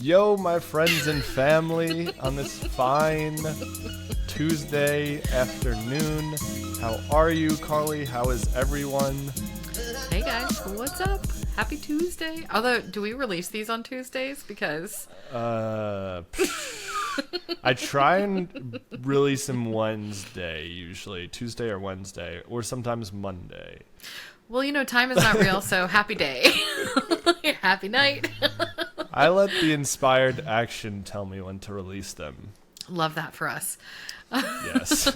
Yo, my friends and family, on this fine Tuesday afternoon. How are you, Carly? How is everyone? Hey guys, what's up? Happy Tuesday. Although, do we release these on Tuesdays? Because I try and release them Wednesday, usually. Tuesday or Wednesday, or sometimes Monday. well, time is not real, so happy day. Happy night. I let the inspired action tell me when to release them. Love that for us. Yes.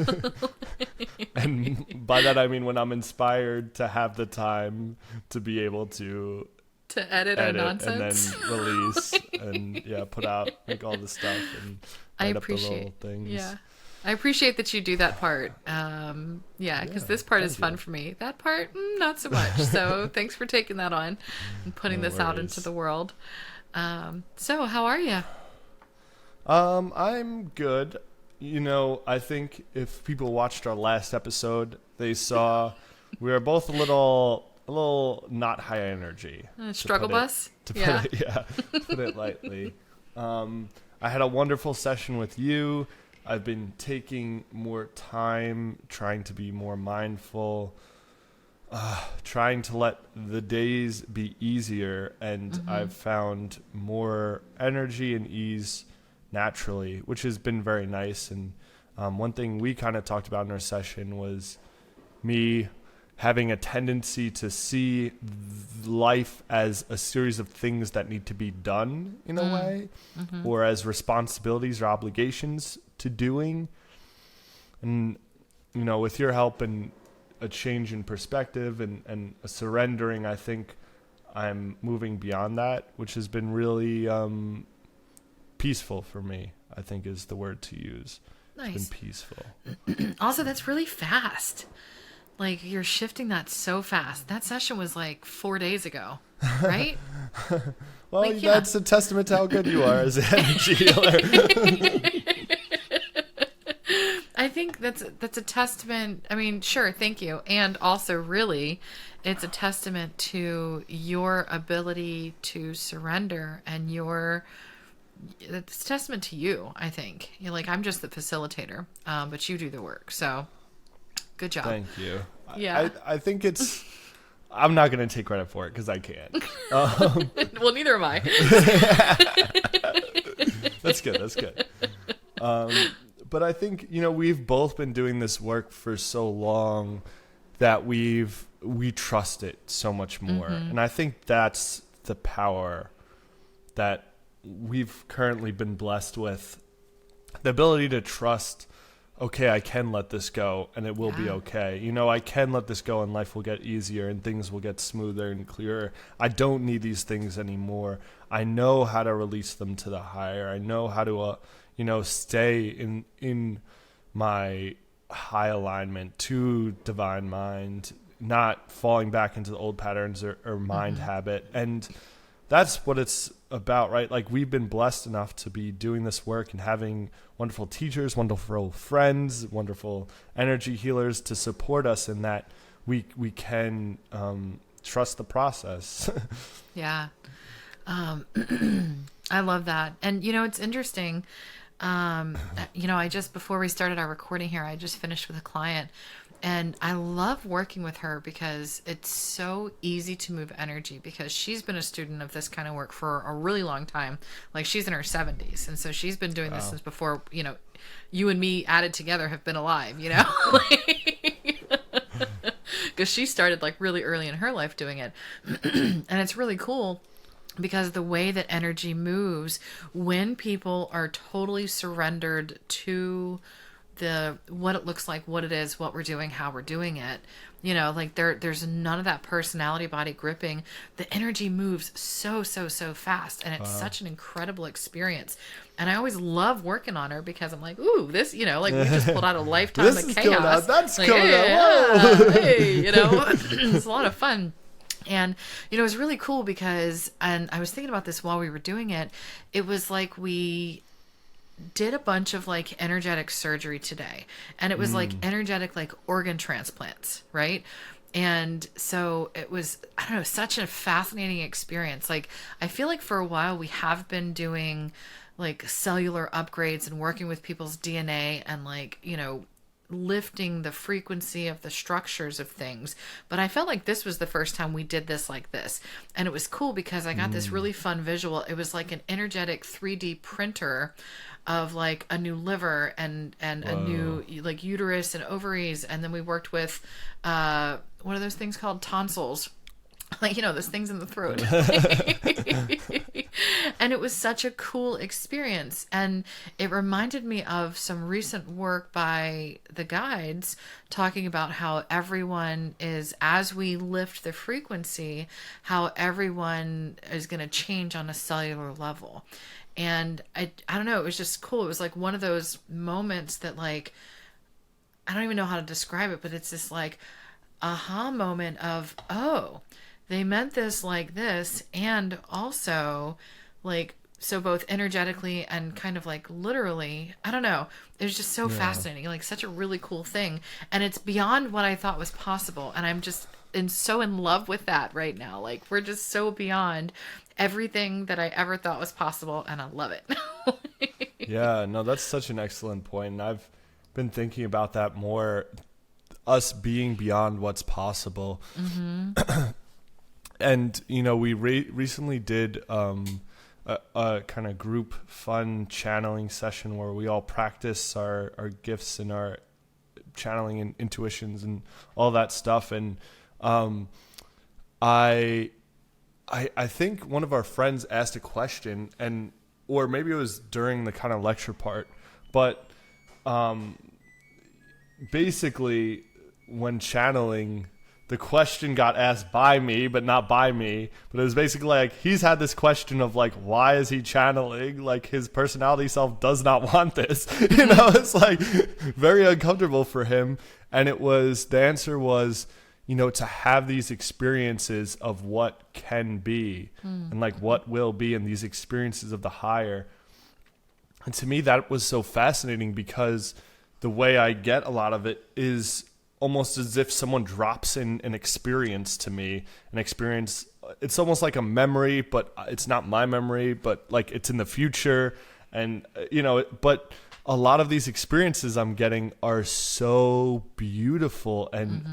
And by that I mean when I'm inspired to have the time to be able to To edit our nonsense. and then release and put out, make all the stuff and I write up the little appreciate things. Yeah. I appreciate that you do that part. Because this part is fun for me. That part, not so much. So thanks for taking that on and putting No this out worries. into the world. So how are you? I'm good. I think if people watched our last episode, they saw we were both a little not high energy. Struggle bus? Put it lightly. I had a wonderful session with you. I've been taking more time, trying to be more mindful, trying to let the days be easier, and I've found more energy and ease naturally, which has been very nice. And one thing we kind of talked about in our session was me having a tendency to see life as a series of things that need to be done in a way, or as responsibilities or obligations to doing. And, with your help and a change in perspective and a surrendering, I think I'm moving beyond that, which has been really peaceful for me, I think is the word to use. Nice. It's been peaceful. Also, that's really fast. Like, you're shifting that so fast. That session was like 4 days ago, right? Well, that's a testament to how good you are as an energy healer. I think that's a testament. I mean, sure, thank you. And also, really, it's a testament to your ability to surrender and it's a testament to you, I think. You're like, I'm just the facilitator, but you do the work. So, good job. Thank you. Yeah. I think I'm not going to take credit for it because I can't. Well, neither am I. That's good. But I think, we've both been doing this work for so long that we trust it so much more. And I think that's the power that we've currently been blessed with. The ability to trust, okay, I can let this go and it will be okay. I can let this go and life will get easier and things will get smoother and clearer. I don't need these things anymore. I know how to release them to the higher. I know how to, stay in my high alignment to divine mind, not falling back into the old patterns or mind habit. And that's what it's about, right? Like, we've been blessed enough to be doing this work and having wonderful teachers, wonderful friends, wonderful energy healers to support us in that we can trust the process. Yeah. I love that. And, it's interesting. Before we started our recording here, I just finished with a client. And I love working with her because it's so easy to move energy, because she's been a student of this kind of work for a really long time. Like, she's in her 70s. And so she's been doing this since before, you and me added together have been alive, because she started like really early in her life doing it. And it's really cool because the way that energy moves when people are totally surrendered to what it looks like, what it is, what we're doing, how we're doing it, there's none of that personality body gripping. The energy moves so fast, and it's such an incredible experience. And I always love working on her because I'm like, ooh, this, we just pulled out a lifetime This of is chaos. coming out. That's like, coming hey, out. Whoa. hey, it's a lot of fun. And, it was really cool because, and I was thinking about this while we were doing it, it was like we did a bunch of like energetic surgery today, and it was like energetic, like organ transplants, right? And so it was, I don't know, such a fascinating experience. Like, I feel like for a while we have been doing like cellular upgrades and working with people's DNA and like, lifting the frequency of the structures of things. But I felt like this was the first time we did this like this. And it was cool because I got this really fun visual. It was like an energetic 3D printer of like a new liver and a new like uterus and ovaries. And then we worked with what are those things called? Tonsils. Like, those things in the throat. And it was such a cool experience. And it reminded me of some recent work by the guides talking about how everyone is, as we lift the frequency, how everyone is going to change on a cellular level. And I don't know, it was just cool. It was like one of those moments that, like, I don't even know how to describe it, but it's this like aha moment of, oh, they meant this like this, and also like, so both energetically and kind of like literally, I don't know. It was just so fascinating, like such a really cool thing. And it's beyond what I thought was possible. And I'm just so in love with that right now. Like, we're just so beyond everything that I ever thought was possible, and I love it. Yeah, no, that's such an excellent point. And I've been thinking about that more, us being beyond what's possible. Mm-hmm. And, we recently did a kind of group fun channeling session where we all practice our gifts and our channeling and intuitions and all that stuff. And I think one of our friends asked a question, or maybe it was during the kind of lecture part, but basically when channeling, the question got asked by me, but not by me. But it was basically like, he's had this question of like, why is he channeling? Like, his personality self does not want this. It's like very uncomfortable for him. And the answer was, to have these experiences of what can be and like what will be, and these experiences of the higher. And to me, that was so fascinating, because the way I get a lot of it is almost as if someone drops in an experience to me, an experience. It's almost like a memory, but it's not my memory, but like it's in the future. And, but a lot of these experiences I'm getting are so beautiful and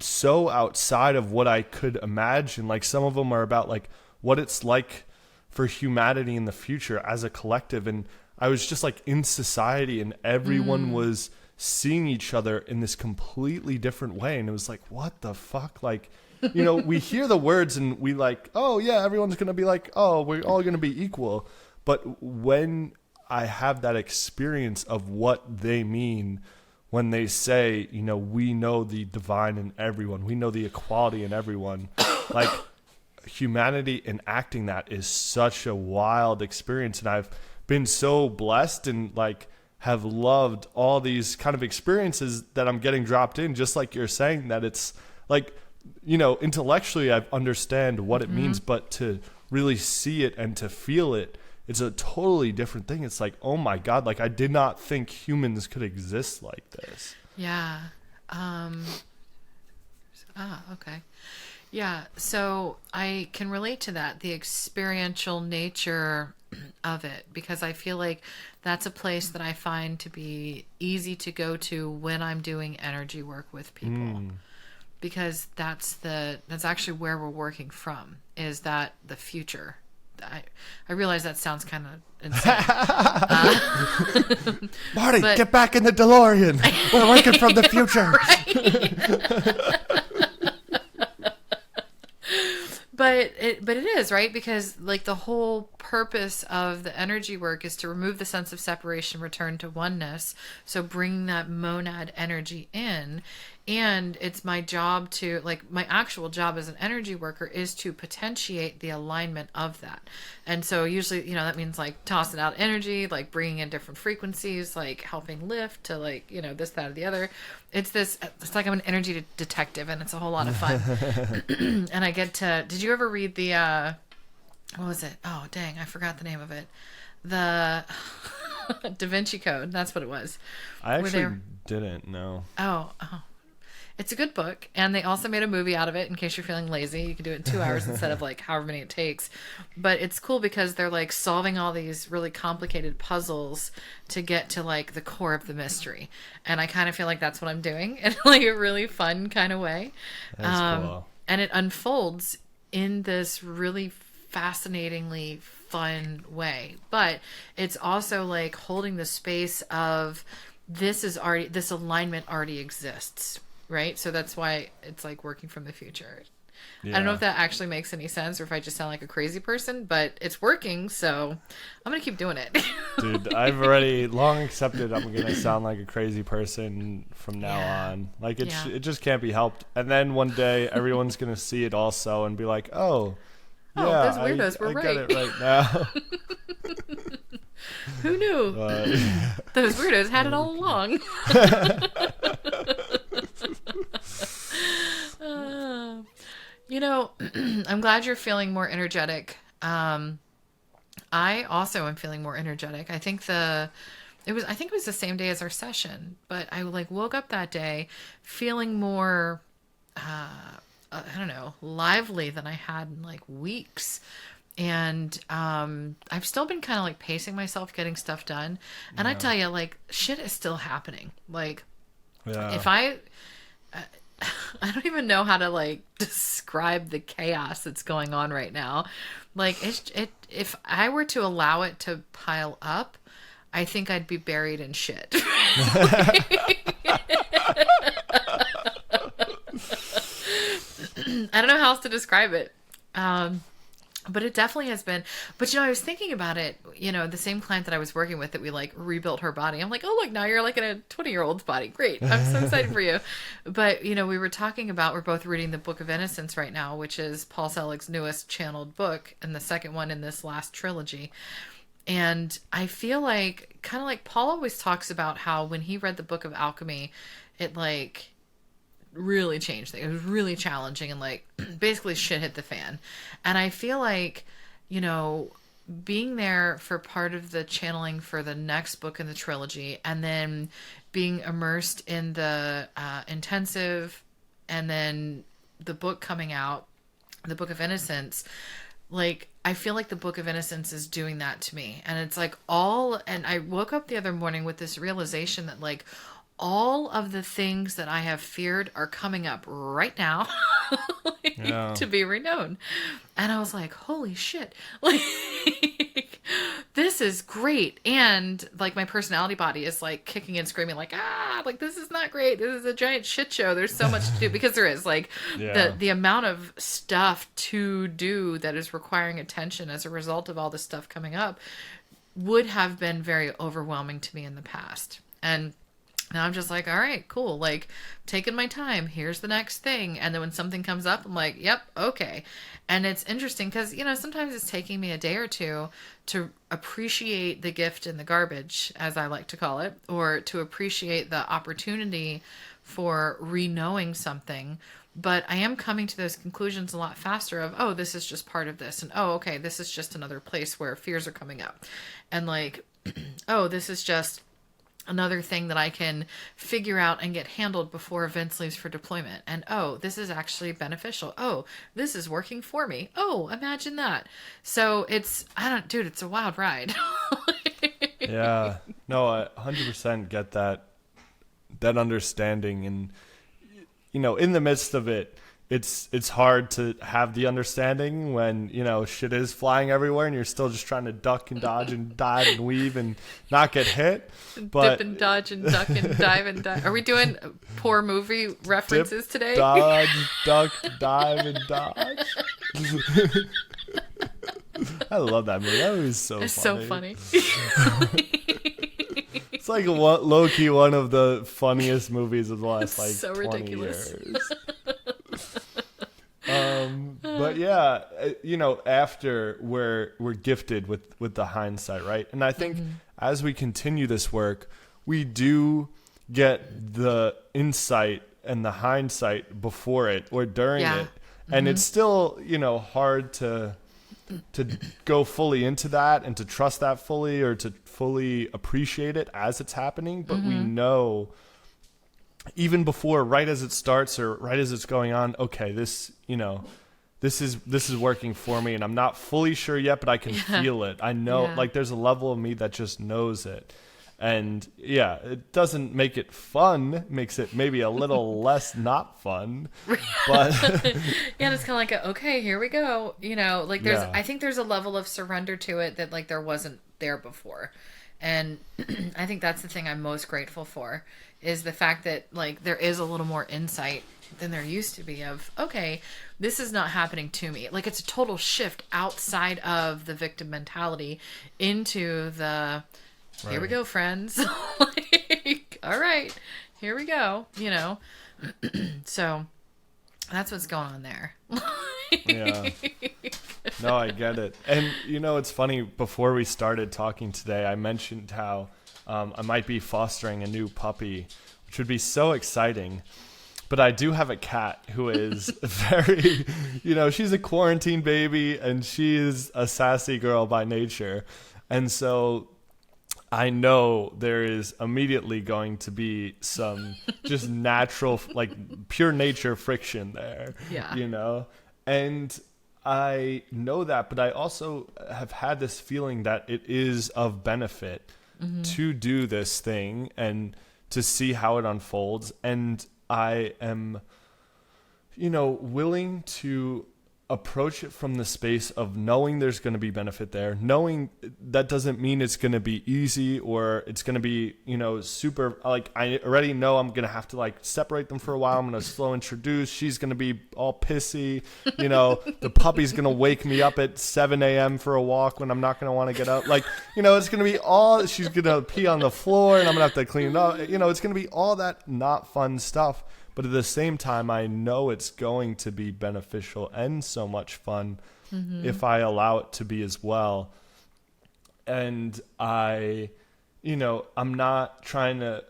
so outside of what I could imagine. Like, some of them are about like what it's like for humanity in the future as a collective. And I was just like in society, and everyone was seeing each other in this completely different way. And it was like, what the fuck? Like, we hear the words and we like, oh yeah, everyone's going to be like, oh, we're all going to be equal. But when I have that experience of what they mean when they say, we know the divine in everyone, we know the equality in everyone, like, humanity enacting that is such a wild experience. And I've been so blessed and like have loved all these kind of experiences that I'm getting dropped in, just like you're saying, that it's like, intellectually I understand what it means, but to really see it and to feel it, it's a totally different thing. It's like, oh my God, like I did not think humans could exist like this. Yeah. Okay. Yeah. So I can relate to that, the experiential nature of it, because I feel like that's a place that I find to be easy to go to when I'm doing energy work with people, because that's actually where we're working from, is that the future. I realize that sounds kind of insane. Marty, get back in the DeLorean. We're working from the future. But it is, right? Because like the whole purpose of the energy work is to remove the sense of separation, return to oneness. So bring that monad energy in. And it's my job to, like, my actual job as an energy worker is to potentiate the alignment of that. And so usually, that means like tossing out energy, like bringing in different frequencies, like helping lift to like, this, that, or the other. It's like I'm an energy detective, and it's a whole lot of fun. And I get to, did you ever read the, what was it? Oh, dang, I forgot the name of it. The Da Vinci Code. That's what it was. I actually didn't know. Oh. It's a good book, and they also made a movie out of it. In case you're feeling lazy, you can do it in 2 hours instead of like however many it takes. But it's cool because they're like solving all these really complicated puzzles to get to like the core of the mystery. And I kind of feel like that's what I'm doing in like a really fun kind of way. That's cool. And it unfolds in this really fascinatingly fun way. But it's also like holding the space of this alignment already exists. Right? So that's why it's like working from the future. Yeah. I don't know if that actually makes any sense or if I just sound like a crazy person, but it's working, so I'm going to keep doing it. Dude, I've already long accepted I'm going to sound like a crazy person from now on. Like, it just can't be helped. And then one day, everyone's going to see it also and be like, oh yeah, those weirdos were right. I get it right now. Who knew? Those weirdos had it all along. I'm glad you're feeling more energetic. I also am feeling more energetic. I think it was the same day as our session, but I like woke up that day feeling more, I don't know, lively than I had in like weeks. And I've still been kind of like pacing myself, getting stuff done. And I tell you, like, shit is still happening. Like, if I don't even know how to like describe the chaos that's going on right now. Like, if I were to allow it to pile up, I think I'd be buried in shit. I don't know how else to describe it. But it definitely has been. But, I was thinking about it, the same client that I was working with that we like rebuilt her body. I'm like, oh, look, now you're like in a 20-year-old's body. Great. I'm so excited for you. But, we were talking about, we're both reading the Book of Innocence right now, which is Paul Selig's newest channeled book and the second one in this last trilogy. And I feel like, kind of like Paul always talks about how when he read the Book of Alchemy, it like really changed things. It was really challenging and like basically shit hit the fan. And I feel like, being there for part of the channeling for the next book in the trilogy and then being immersed in the intensive and then the book coming out, the Book of Innocence, like I feel like the Book of Innocence is doing that to me. And it's like and I woke up the other morning with this realization that like all of the things that I have feared are coming up right now to be reknown. And I was like, holy shit. Like, this is great. And like my personality body is like kicking and screaming like, like this is not great. This is a giant shit show. There's so much to do because there is like the amount of stuff to do that is requiring attention as a result of all this stuff coming up would have been very overwhelming to me in the past. And now I'm just like, all right, cool. Like, taking my time. Here's the next thing. And then when something comes up, I'm like, yep, okay. And it's interesting because, sometimes it's taking me a day or two to appreciate the gift in the garbage, as I like to call it, or to appreciate the opportunity for re-knowing something. But I am coming to those conclusions a lot faster of, oh, this is just part of this. And, oh, okay, this is just another place where fears are coming up. And like, oh, this is just another thing that I can figure out and get handled before Vince leaves for deployment. And, oh, this is actually beneficial. Oh, this is working for me. Oh, imagine that. So it's a wild ride. Yeah. No, I 100% get that understanding. And, in the midst of it, it's hard to have the understanding when, shit is flying everywhere and you're still just trying to duck and dodge and dive and weave and not get hit. But dip and dodge and duck and dive and dive. Are we doing poor movie references today? Dodge, duck, dive, and dodge. I love that movie. That movie is so funny. So funny. It's like low-key one of the funniest movies of the last like so 20 ridiculous. years. But yeah, after we're gifted with the hindsight, right? And I think as we continue this work, we do get the insight and the hindsight before it or during it. And it's still, hard to go fully into that and to trust that fully or to fully appreciate it as it's happening. But we know even before, right as it starts or right as it's going on, okay, this, this is working for me, and I'm not fully sure yet, but I can feel it. I know, like, there's a level of me that just knows it. And yeah, it doesn't make it fun, it makes it maybe a little less not fun, but yeah, it's kind of like okay, here we go. Like I think there's a level of surrender to it that like there wasn't there before. And I think that's the thing I'm most grateful for, is the fact that like there is a little more insight than there used to be of, okay, this is not happening to me. Like it's a total shift outside of the victim mentality into the, here we go, friends. Like, all right, here we go, So that's what's going on there. Yeah. No, I get it. And, it's funny, before we started talking today, I mentioned how I might be fostering a new puppy, which would be so exciting. But I do have a cat who is very, she's a quarantine baby, and she is a sassy girl by nature. And so I know there is immediately going to be some just natural, like pure nature friction there. Yeah. And I know that, but I also have had this feeling that it is of benefit to do this thing and to see how it unfolds. And I am, willing to approach it from the space of knowing there's going to be benefit there, knowing that doesn't mean it's going to be easy or it's going to be, super, like I already know I'm going to have to like separate them for a while. I'm going to slow introduce. She's going to be all pissy. The puppy's going to wake me up at 7 a.m. for a walk when I'm not going to want to get up. Like, it's going to be all, she's going to pee on the floor and I'm going to have to clean it up. It's going to be all that not fun stuff. But at the same time, I know it's going to be beneficial and so much fun if I allow it to be as well. And I'm not trying to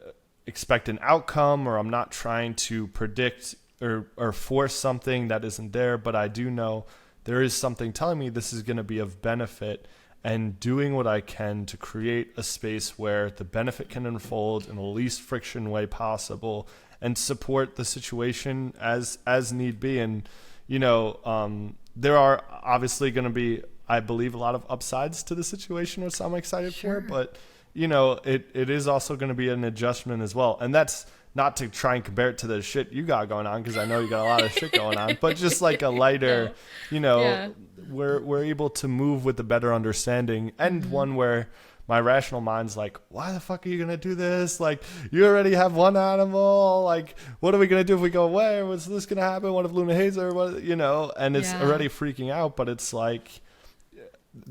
expect an outcome, or I'm not trying to predict or force something that isn't there. But I do know there is something telling me this is going to be of benefit, and doing what I can to create a space where the benefit can unfold in the least friction way possible, and support the situation as need be. And, there are obviously going to be, I believe, a lot of upsides to the situation, which I'm excited for. But, it is also going to be an adjustment as well. And that's not to try and compare it to the shit you got going on, because I know you got a lot of shit going on. But just like a lighter, we're able to move with a better understanding, and one where my rational mind's like, why the fuck are you going to do this? Like, you already have one animal. Like, what are we going to do if we go away? What's this going to happen? What if Luna hates her? What, and it's already freaking out, but it's like,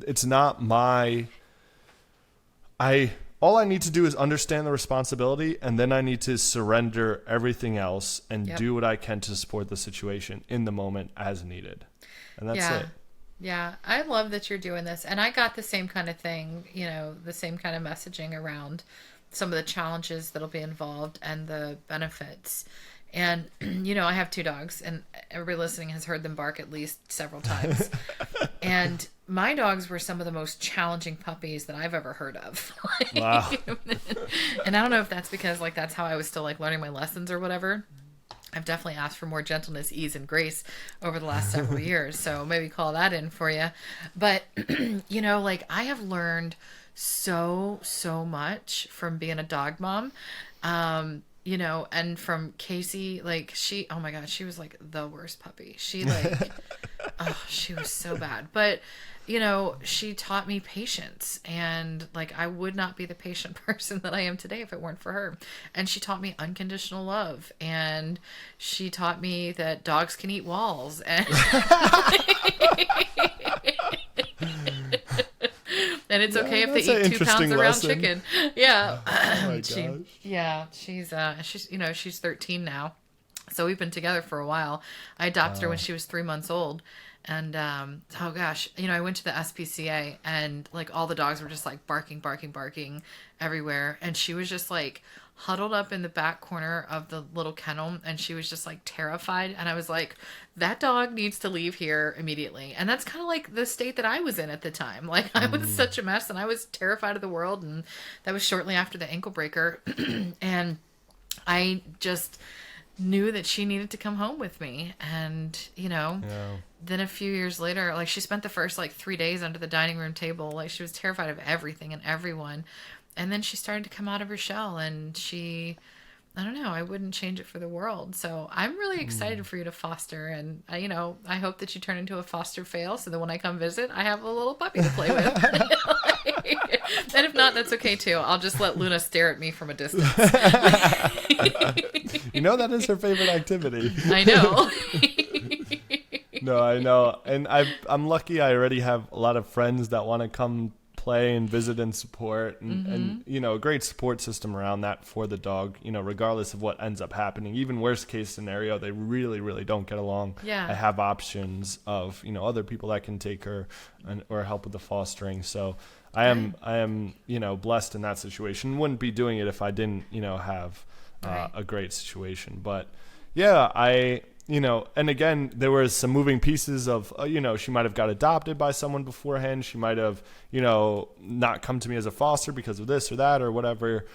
it's not all I need to do is understand the responsibility, and then I need to surrender everything else and do what I can to support the situation in the moment as needed. And that's it. Yeah, I love that you're doing this. And I got the same kind of thing, the same kind of messaging around some of the challenges that'll be involved and the benefits. And, I have 2 dogs, and everybody listening has heard them bark at least several times. And my dogs were some of the most challenging puppies that I've ever heard of. Wow. And I don't know if that's because, like, that's how I was still, like, learning my lessons or whatever. I've definitely asked for more gentleness, ease, and grace over the last several years. So maybe call that in for you. But, like I have learned so much from being a dog mom, and from Casey. Like oh my God, she was like the worst puppy. She like, she was so bad. But, she taught me patience, and like I would not be the patient person that I am today if it weren't for her. And she taught me unconditional love, and she taught me that dogs can eat walls, and and it's okay if they eat 2 pounds of round chicken. Yeah. Oh my gosh. She's 13 now. So we've been together for a while. I adopted her when she was 3 months old. And, oh gosh, I went to the SPCA, and like all the dogs were just like barking everywhere. And she was just like huddled up in the back corner of the little kennel, and she was just like terrified. And I was like, that dog needs to leave here immediately. And that's kind of like the state that I was in at the time. Like I was such a mess, and I was terrified of the world. And that was shortly after the ankle breaker. And I just knew that she needed to come home with me. And, Yeah. then a few years later, like, she spent the first like 3 days under the dining room table. Like, she was terrified of everything and everyone. And then she started to come out of her shell, and I don't know, I wouldn't change it for the world. So I'm really excited for you to foster. And, I hope that you turn into a foster fail so that when I come visit, I have a little puppy to play with. And if not, that's okay too. I'll just let Luna stare at me from a distance. That is her favorite activity. I know. No, I know. And I'm lucky I already have a lot of friends that want to come play and visit and support, and a great support system around that for the dog, regardless of what ends up happening. Even worst case scenario, they really, really don't get along. Yeah. I have options of, other people that can take her or help with the fostering. So I am, blessed in that situation. Wouldn't be doing it if I didn't, have a great situation. But yeah, and again, there was some moving pieces of, she might have got adopted by someone beforehand. She might have, not come to me as a foster because of this or that or whatever.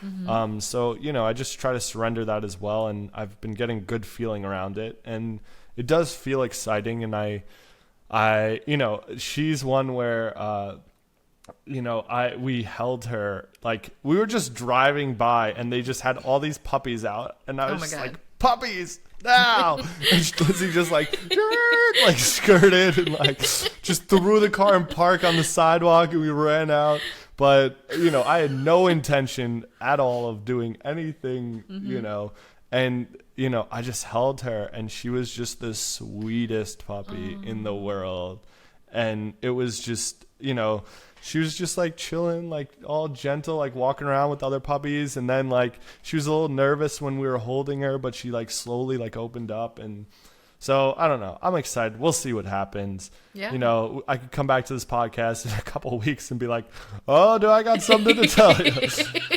So, I just try to surrender that as well. And I've been getting good feeling around it. And it does feel exciting. And she's one where, we held her, like, we were just driving by and they just had all these puppies out. And I was just like, puppies! Now, and Lizzie just like skirted and like just threw the car and parked on the sidewalk, and we ran out. But I had no intention at all of doing anything, and I just held her, and she was just the sweetest puppy in the world, and it was just she was just like chilling, like all gentle, like walking around with other puppies. And then like she was a little nervous when we were holding her, but she like slowly like opened up. And so I don't know. I'm excited. We'll see what happens. Yeah. I could come back to this podcast in a couple of weeks and be like, oh, do I got something to tell you?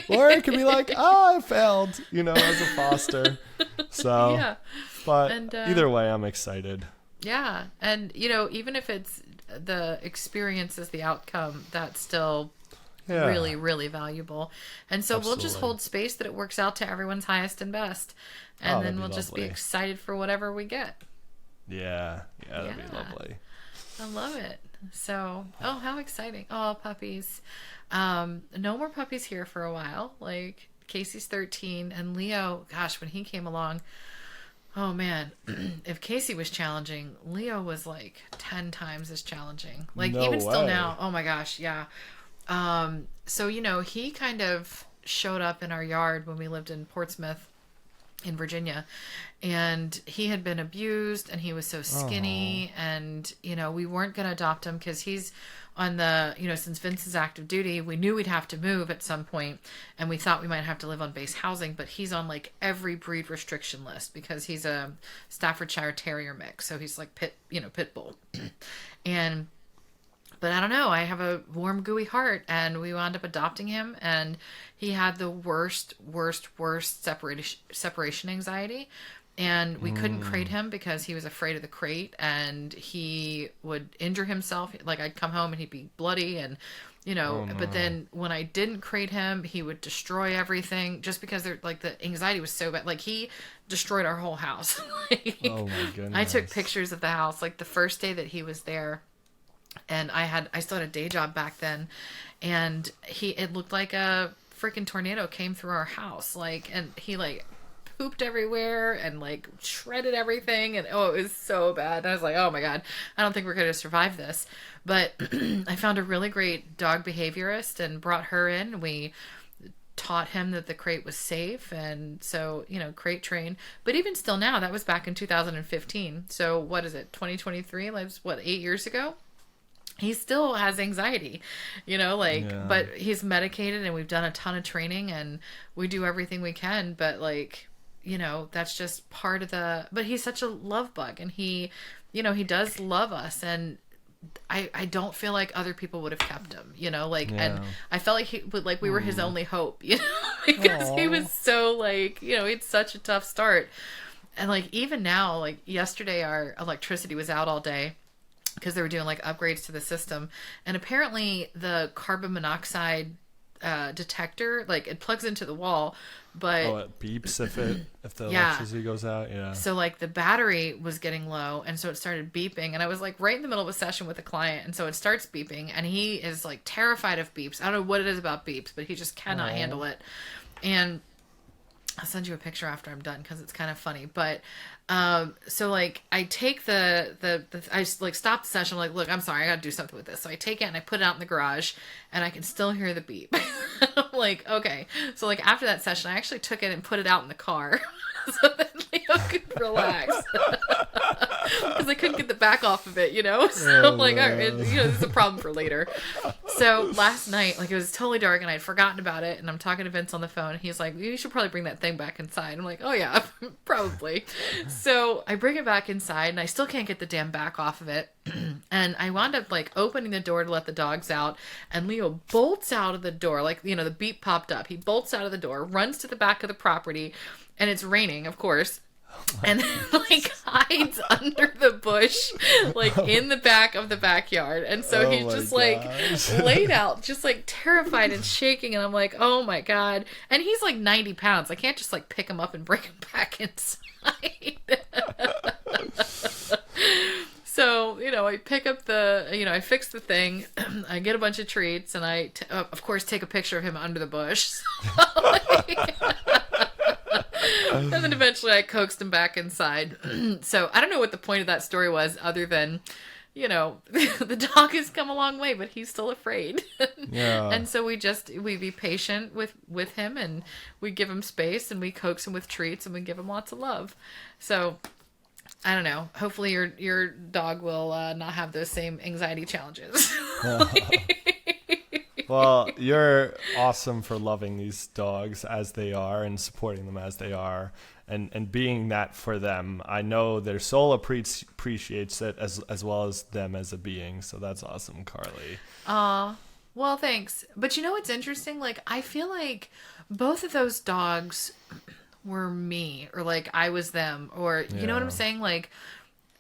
Or it could be like, oh, I failed, as a foster. So, yeah. But either way, I'm excited. Yeah. And, even if it's, the experience is the outcome, that's still really, really valuable. And so we'll just hold space that it works out to everyone's highest and best, and then we'll just be excited for whatever we get. Yeah, that'd be lovely. I love it. So how exciting. Puppies. No more puppies here for a while. Like, Casey's 13, and Leo, gosh, when he came along, oh man, if Casey was challenging, Leo was like 10 times as challenging. Like, no even way. Still now, oh my gosh, yeah. So, he kind of showed up in our yard when we lived in Portsmouth in Virginia, and he had been abused, and he was so skinny. And, we weren't going to adopt him because he's on the, since Vince is active duty, we knew we'd have to move at some point, and we thought we might have to live on base housing, but he's on like every breed restriction list because he's a Staffordshire Terrier mix. So he's like pit bull. But I don't know, I have a warm, gooey heart, and we wound up adopting him, and he had the worst separation anxiety. And we couldn't crate him because he was afraid of the crate, and he would injure himself. Like, I'd come home and he'd be bloody, and but then when I didn't crate him, he would destroy everything just because the anxiety was so bad. Like, he destroyed our whole house. Oh my goodness. I took pictures of the house, like the first day that he was there, and I still had a day job back then, and it looked like a freaking tornado came through our house, and he pooped everywhere and shredded everything, and it was so bad. And I was like, oh my god, I don't think we're going to survive this. But I found a really great dog behaviorist and brought her in. We taught him that the crate was safe, and so crate train. But even still now, that was back in 2015, so what is it, 2023? That's 8 years ago. He still has anxiety, but he's medicated, and we've done a ton of training, and we do everything we can, but that's just part of but he's such a love bug, and he does love us, and I don't feel like other people would have kept him, and I felt like we were his only hope, because he was so he had such a tough start. And even now, yesterday, our electricity was out all day because they were doing upgrades to the system, and apparently the carbon monoxide detector, like it plugs into the wall, but it beeps if the Yeah. electricity goes out. Yeah. so like the battery was getting low, and so it started beeping, and I was like right in the middle of a session with a client, and so it starts beeping, and he is like terrified of beeps. I don't know what it is about beeps, but he just cannot handle it. And I'll send you a picture after I'm done because it's kind of funny. But so like I take I just like stop the session. I'm like, look, I'm sorry, I got to do something with this. So I take it and I put it out in the garage, and I can still hear the beep. I'm like, okay. So like after that session, I actually took it and put it out in the car so that Leo could relax. Because I couldn't get the back off of it, you know? So I'm like, all right, this is a problem for later. So last night, like it was totally dark and I had forgotten about it, and I'm talking to Vince on the phone. He's like, you should probably bring that thing back inside. I'm like, oh yeah, probably. So I bring it back inside, and I still can't get the damn back off of it. And I wound up like opening the door to let the dogs out, and Leo bolts out of the door. Like, the beep popped up. He bolts out of the door, runs to the back of the property, and it's raining, of course. And then, like, hides under the bush, like, in the back of the backyard. And so he's just, like, laid out, just, like, terrified and shaking. And I'm like, oh, my God. And he's, like, 90 pounds. I can't just, like, pick him up and bring him back inside. So, I pick up I fix the thing. I get a bunch of treats. And I, of course, take a picture of him under the bush. So, like... And then eventually I coaxed him back inside. So I don't know what the point of that story was, other than, the dog has come a long way, but he's still afraid. Yeah. And so we be patient with him, and we give him space, and we coax him with treats, and we give him lots of love. So I don't know. Hopefully your dog will not have those same anxiety challenges. Well, you're awesome for loving these dogs as they are and supporting them as they are, and being that for them. I know their soul appreciates it as well as them as a being. So that's awesome, Carly. Well, thanks. But what's interesting? Like, I feel like both of those dogs were me, or like I was them, or you know what I'm saying? Like,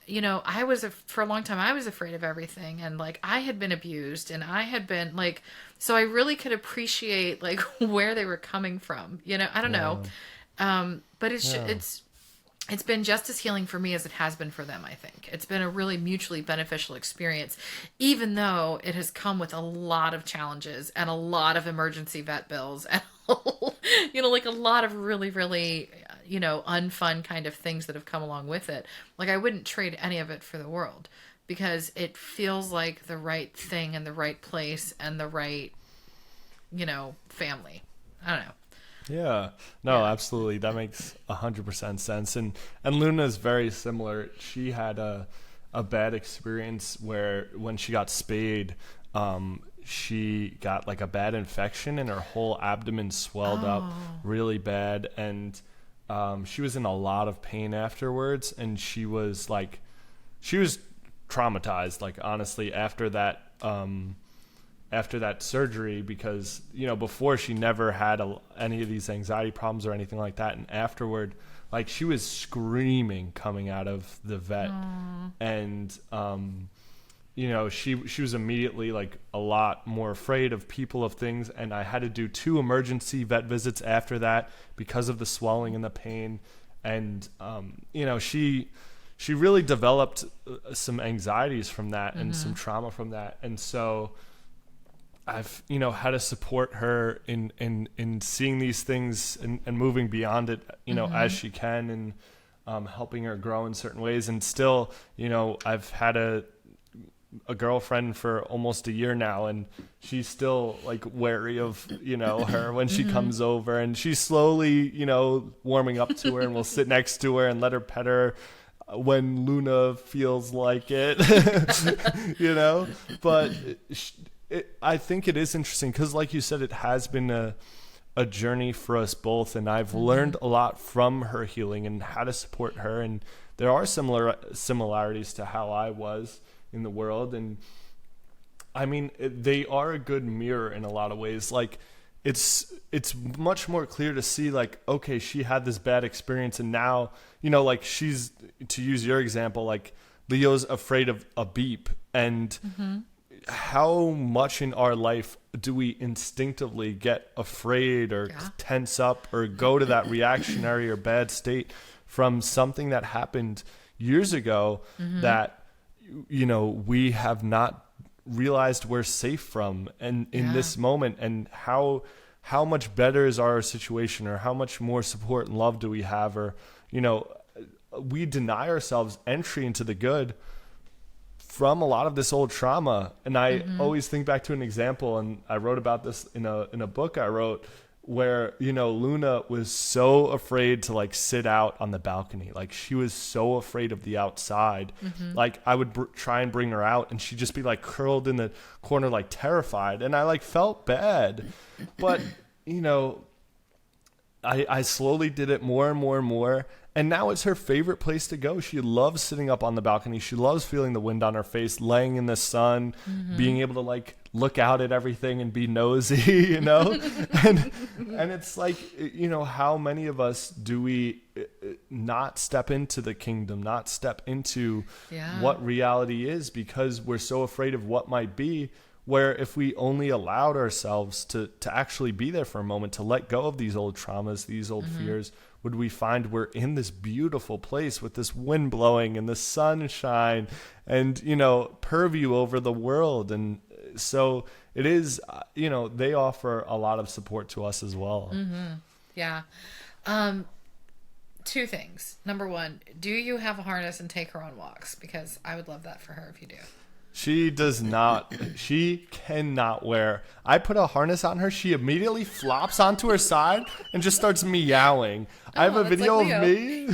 for a long time, I was afraid of everything, and like I had been abused, and I had been like, so I really could appreciate like where they were coming from. I don't know. But it's been just as healing for me as it has been for them. I think it's been a really mutually beneficial experience, even though it has come with a lot of challenges and a lot of emergency vet bills and like a lot of really, really, unfun kind of things that have come along with it. Like I wouldn't trade any of it for the world, because it feels like the right thing and the right place and the right, family. I don't know. Yeah, no, absolutely. That makes 100% sense. And Luna's very similar. She had a bad experience where when she got spayed, she got like a bad infection and her whole abdomen swelled up really bad. And she was in a lot of pain afterwards. And she was traumatized, like honestly, after that surgery, because before she never had any of these anxiety problems or anything like that, and afterward, like she was screaming coming out of the vet. And she was immediately like a lot more afraid of people, of things, and I had to do 2 emergency vet visits after that because of the swelling and the pain. And she really developed some anxieties from that and some trauma from that. And so I've, had to support her in seeing these things and moving beyond it, as she can, and helping her grow in certain ways. And still, I've had a girlfriend for almost a year now, and she's still like wary of, her when she comes over, and she's slowly, warming up to her, and we'll sit next to her and let her pet her when Luna feels like it, but I think it is interesting because, like you said, it has been a journey for us both, and I've learned a lot from her healing and how to support her, and there are similarities to how I was in the world, and I mean, they are a good mirror in a lot of ways. Like, it's much more clear to see, like, okay, she had this bad experience, and now, like, she's, to use your example, like, Leo's afraid of a beep, and how much in our life do we instinctively get afraid or tense up or go to that reactionary or bad state from something that happened years ago that, we have not realized we're safe from, and in this moment, and how much better is our situation, or how much more support and love do we have, or we deny ourselves entry into the good from a lot of this old trauma. And I always think back to an example, and I wrote about this in a book I wrote, where Luna was so afraid to like sit out on the balcony. Like she was so afraid of the outside. Like I would try and bring her out, and she'd just be like curled in the corner, like terrified, and I like felt bad. But I slowly did it more and more and more, and now it's her favorite place to go. She loves sitting up on the balcony. She loves feeling the wind on her face, laying in the sun, being able to like look out at everything and be nosy, and it's like, how many of us do we not step into the kingdom, not step into what reality is, because we're so afraid of what might be, where if we only allowed ourselves to actually be there for a moment, to let go of these old traumas, these old fears, would we find we're in this beautiful place with this wind blowing and the sunshine and, purview over the world. And so it is, they offer a lot of support to us as well. Yeah. Two things. Number one, do you have a harness and take her on walks? Because I would love that for her if you do. She does not. She cannot wear. I put a harness on her. She immediately flops onto her side and just starts meowing. I have a video of me.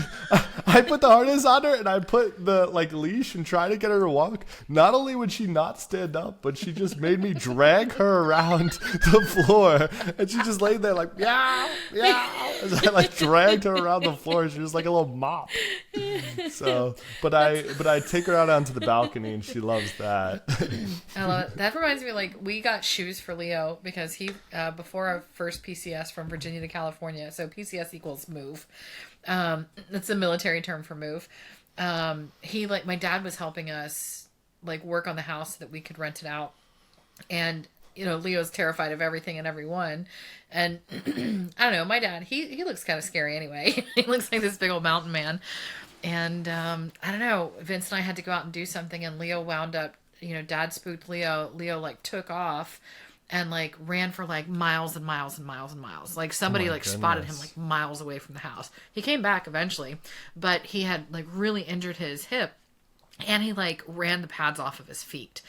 I put the harness on her and I put the leash and try to get her to walk. Not only would she not stand up, but she just made me drag her around the floor, and she just laid there like meow, meow. As I dragged her around the floor. She was like a little mop. So, but I take her out onto the balcony, and she loves that. I love it. That reminds me, we got shoes for Leo because he, before our first PCS from Virginia to California, so PCS equals move. That's a military term for move. He, my dad was helping us, work on the house so that we could rent it out. And, Leo's terrified of everything and everyone. And I don't know, my dad, he looks kind of scary anyway. He looks like this big old mountain man. And I don't know, Vince and I had to go out and do something, and Leo wound up, Dad spooked Leo. Leo took off and ran for miles and miles and miles and miles. Somebody spotted him miles away from the house. He came back eventually, but he had really injured his hip, and he ran the pads off of his feet.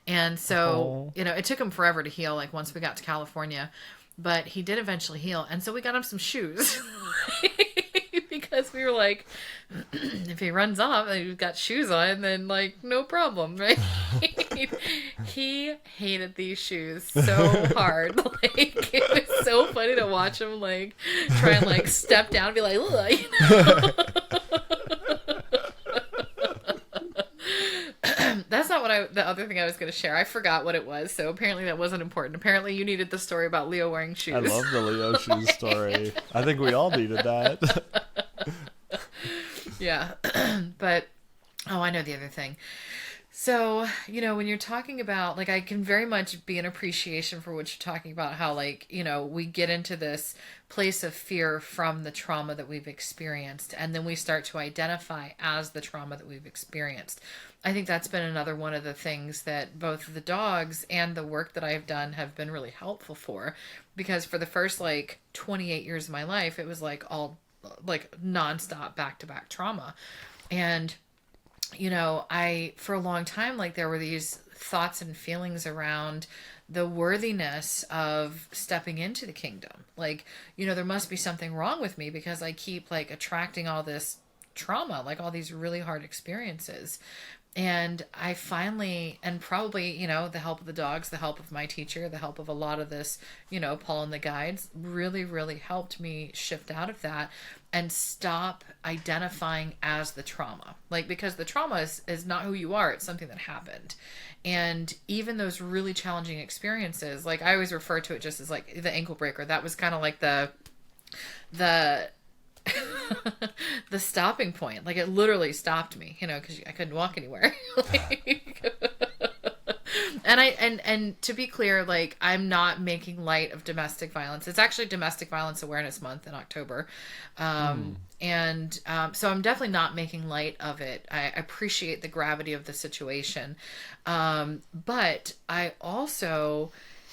And so, it took him forever to heal once we got to California, but he did eventually heal. And so we got him some shoes. Because we were if he runs off and he's got shoes on, then no problem, right? He hated these shoes so hard. It was so funny to watch him try and step down and be like, ugh, That's not the other thing I was going to share. I forgot what it was, so apparently that wasn't important. Apparently you needed the story about Leo wearing shoes. I love the Leo shoes story. I think we all needed that. Yeah. But, I know the other thing. So, when you're talking about, I can very much be an appreciation for what you're talking about, how, we get into this place of fear from the trauma that we've experienced, and then we start to identify as the trauma that we've experienced. I think that's been another one of the things that both the dogs and the work that I've done have been really helpful for, because for the first, 28 years of my life, it was, all, nonstop back-to-back trauma. And I, for a long time, there were these thoughts and feelings around the worthiness of stepping into the kingdom. There must be something wrong with me because I keep attracting all this trauma, all these really hard experiences. And I finally, and probably, the help of the dogs, the help of my teacher, the help of a lot of this, Paul and the guides really, really helped me shift out of that and stop identifying as the trauma. Because the trauma is not who you are. It's something that happened. And even those really challenging experiences, I always refer to it just as the ankle breaker. That was kind of the the stopping point. It literally stopped me, because I couldn't walk anywhere. And to be clear, like, I'm not making light of domestic violence. It's actually Domestic Violence Awareness Month in October. So I'm definitely not making light of it. I appreciate the gravity of the situation. But I also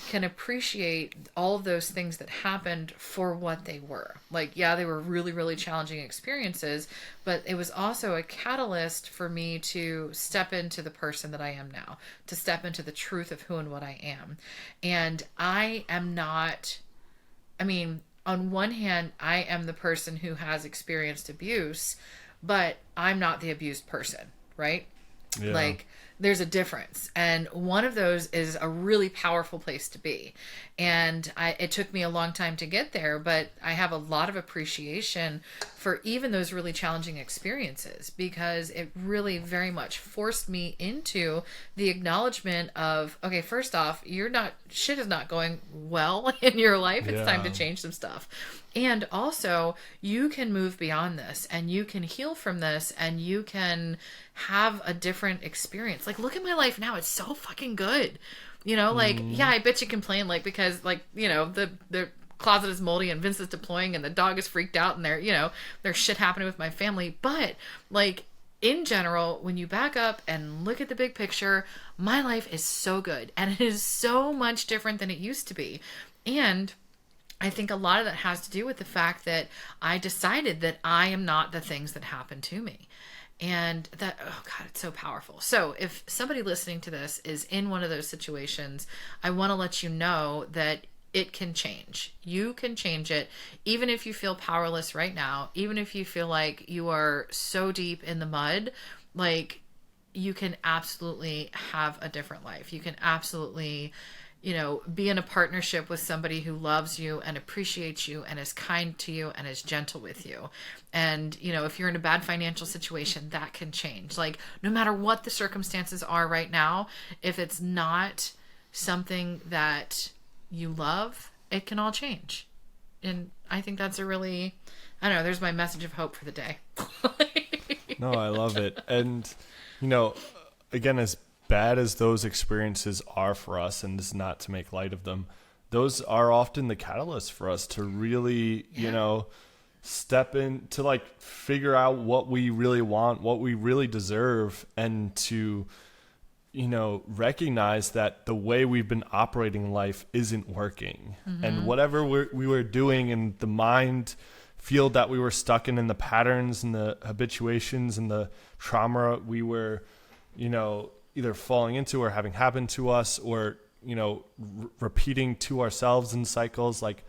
can appreciate all of those things that happened for what they were. Like, yeah, they were really, really challenging experiences, but it was also a catalyst for me to step into the person that I am now, to step into the truth of who and what I am. And I am not, I mean, on one hand, I am the person who has experienced abuse, but I'm not the abused person, right? Yeah. Like, there's a difference, and one of those is a really powerful place to be. And it took me a long time to get there, but I have a lot of appreciation for even those really challenging experiences, because it really very much forced me into the acknowledgement of, okay, first off, shit is not going well in your life. It's time to change some stuff. And also, you can move beyond this, and you can heal from this, and you can have a different experience. Like, look at my life now. It's so fucking good. You know, like, yeah, I bet you complain, like, because, like, you know, the closet is moldy and Vince is deploying and the dog is freaked out and there's shit happening with my family. But, like, in general, when you back up and look at the big picture, my life is so good, and it is so much different than it used to be. And I think a lot of that has to do with the fact that I decided that I am not the things that happen to me. And that, oh God, it's so powerful. So if somebody listening to this is in one of those situations, I want to let you know that it can change. You can change it. Even if you feel powerless right now, even if you feel like you are so deep in the mud, like, you can absolutely have a different life. You can absolutely, be in a partnership with somebody who loves you and appreciates you and is kind to you and is gentle with you. And, if you're in a bad financial situation, that can change. Like, no matter what the circumstances are right now, if it's not something that you love, it can all change. And I think that's a really, I don't know, there's my message of hope for the day. No, I love it. And, again, as bad as those experiences are for us, and this is not to make light of them, those are often the catalyst for us to really, step in, to like figure out what we really want, what we really deserve, and to, recognize that the way we've been operating life isn't working. Mm-hmm. And whatever we were doing in the mind field that we were stuck in the patterns and the habituations and the trauma we were, either falling into or having happened to us, or, repeating to ourselves in cycles, like,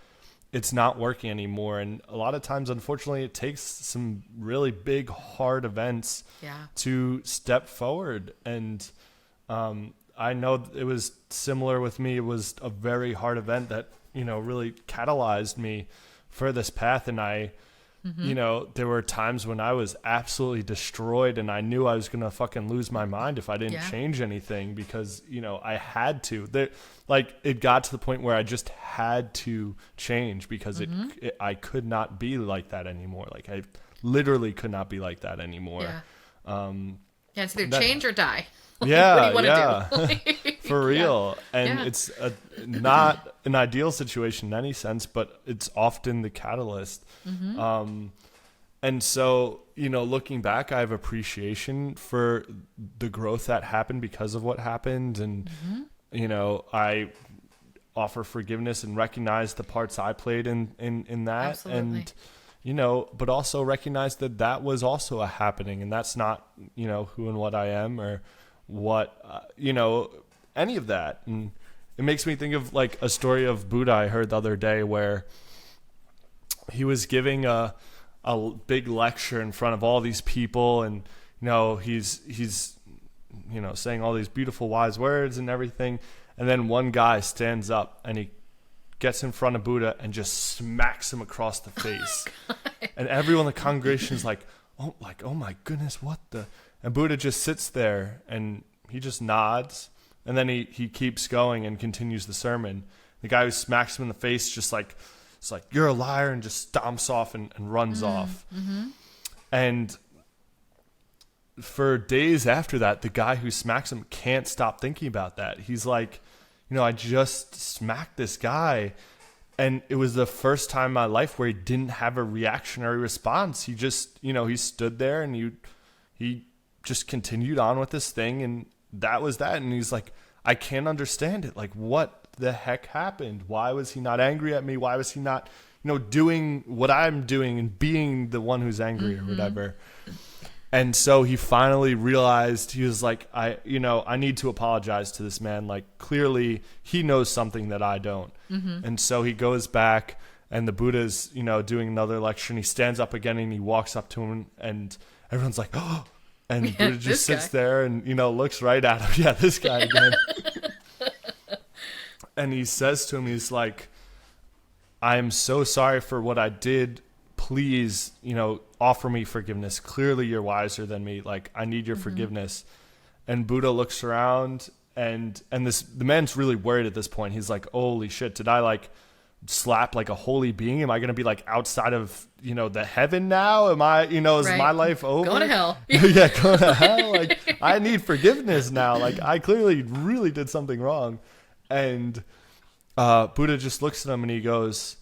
it's not working anymore. And a lot of times, unfortunately, it takes some really big, hard events to step forward. And I know it was similar with me. It was a very hard event that, really catalyzed me for this path. And I, there were times when I was absolutely destroyed, and I knew I was going to fucking lose my mind if I didn't change anything, because, I had to. It got to the point where I just had to change, because I could not be like that anymore. Like, I literally could not be like that anymore. Yeah. It's either change or die. Yeah, what do you want to do? For real. And it's not an ideal situation in any sense, but it's often the catalyst. Mm-hmm. And so, looking back, I have appreciation for the growth that happened because of what happened. And, I offer forgiveness and recognize the parts I played in that. Absolutely. And, but also recognize that was also a happening, and that's not, who and what I am, or what, any of that. And it makes me think of like a story of Buddha I heard the other day, where he was giving a big lecture in front of all these people, and he's saying all these beautiful wise words and everything, and then one guy stands up and he gets in front of Buddha and just smacks him across the face. And everyone in the congregation is like, oh my goodness, what the? And Buddha just sits there and he just nods, and then he keeps going and continues the sermon. The guy who smacks him in the face just like, it's like, you're a liar, and just stomps off and runs off. Mm-hmm. And for days after that, the guy who smacks him can't stop thinking about that. He's like, I just smacked this guy. And it was the first time in my life where he didn't have a reactionary response. He just, he stood there and he just continued on with this thing. And that was that. And he's like, I can't understand it. Like, what the heck happened? Why was he not angry at me? Why was he not, doing what I'm doing and being the one who's angry or whatever? And so he finally realized, he was like, I need to apologize to this man. Like, clearly he knows something that I don't. And so he goes back, and the Buddha's, doing another lecture, and he stands up again and he walks up to him, and everyone's like, oh, and Buddha just sits there and, looks right at him. Yeah, this guy again. And he says to him, he's like, I am so sorry for what I did. Please, offer me forgiveness. Clearly you're wiser than me. Like, I need your forgiveness. And Buddha looks around, and the man's really worried at this point. He's like, holy shit, did I like slap like a holy being? Am I going to be like outside of, the heaven now? Am I, is my life over? Going to hell. Yeah, going to hell. Like, I need forgiveness now. Like, I clearly really did something wrong. And Buddha just looks at him and he goes,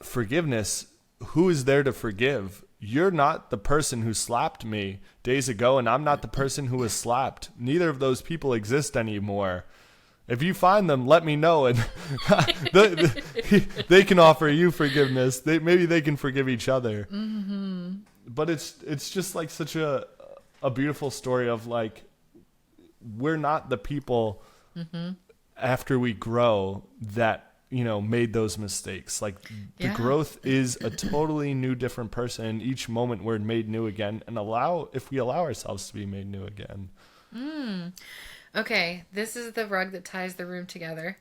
forgiveness, who is there to forgive? You're not the person who slapped me days ago, and I'm not the person who was slapped. Neither of those people exist anymore. If you find them, let me know, and they can offer you forgiveness. Maybe they can forgive each other. But it's just like such a beautiful story of like, we're not the people after we grow that made those mistakes. Like, the growth is a totally new, different person. And each moment we're made new again, and if we allow ourselves to be made new again. Okay, this is the rug that ties the room together.